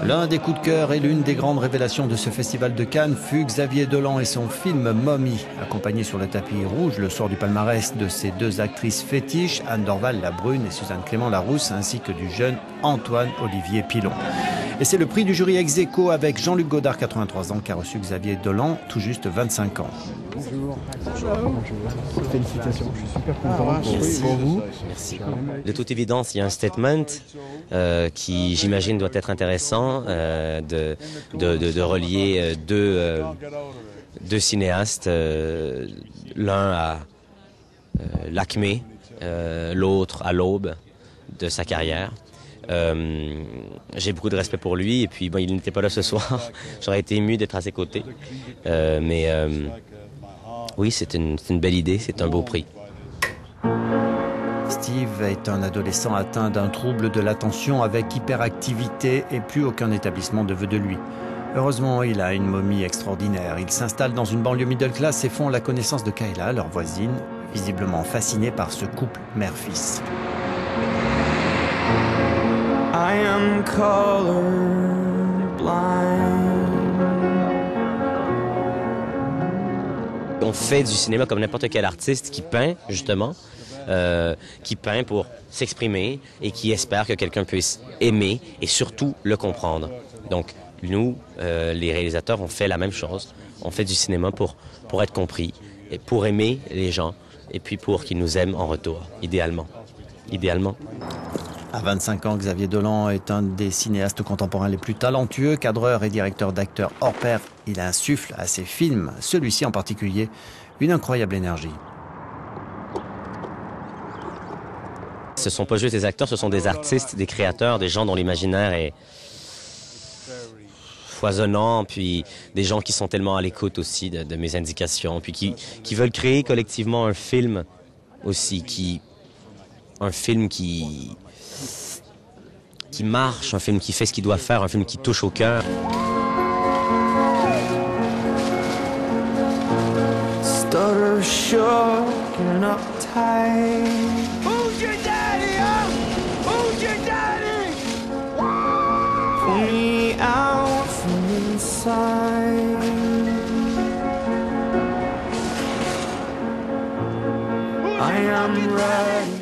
L'un des coups de cœur et l'une des grandes révélations de ce festival de Cannes fut Xavier Dolan et son film Mommy, accompagné sur le tapis rouge le soir du palmarès de ses deux actrices fétiches, Anne Dorval la Brune et Suzanne Clément la Rousse, ainsi que du jeune Antoine-Olivier Pilon. Et c'est le prix du jury ex aequo avec Jean-Luc Godard, 83 ans, qu'a reçu Xavier Dolan, tout juste 25 ans. Bonjour. Bonjour. Félicitations, je suis super content pour vous. Merci. De toute évidence, il y a un statement qui, j'imagine, doit être intéressant de relier deux cinéastes, l'un à l'acmé, l'autre à l'aube de sa carrière. J'ai beaucoup de respect pour lui et puis bon, il n'était pas là ce soir. J'aurais été ému d'être à ses côtés. Oui, c'est une belle idée, c'est un beau prix. Steve est un adolescent atteint d'un trouble de l'attention avec hyperactivité et plus aucun établissement ne veut de lui. Heureusement, il a une momie extraordinaire. Il s'installe dans une banlieue middle class et font la connaissance de Kayla, leur voisine, visiblement fascinée par ce couple mère-fils. I am colorblind. On fait du cinéma comme n'importe quel artiste qui peint, justement, qui peint pour s'exprimer et qui espère que quelqu'un puisse aimer et surtout le comprendre. Donc, nous, les réalisateurs, on fait la même chose. On fait du cinéma pour être compris, et pour aimer les gens et puis pour qu'ils nous aiment en retour, idéalement. À 25 ans, Xavier Dolan est un des cinéastes contemporains les plus talentueux, cadreur et directeur d'acteurs hors pair. Il insuffle à ses films, celui-ci en particulier, une incroyable énergie. Ce ne sont pas juste des acteurs, ce sont des artistes, des créateurs, des gens dont l'imaginaire est foisonnant, puis des gens qui sont tellement à l'écoute aussi de mes indications, puis qui veulent créer collectivement un film aussi, un film qui marche, un film qui fait ce qu'il doit faire, un film qui touche au cœur. Stutter shook and uptight. Who's your daddy, huh? Who's your daddy? Pull me out from inside. I am ready.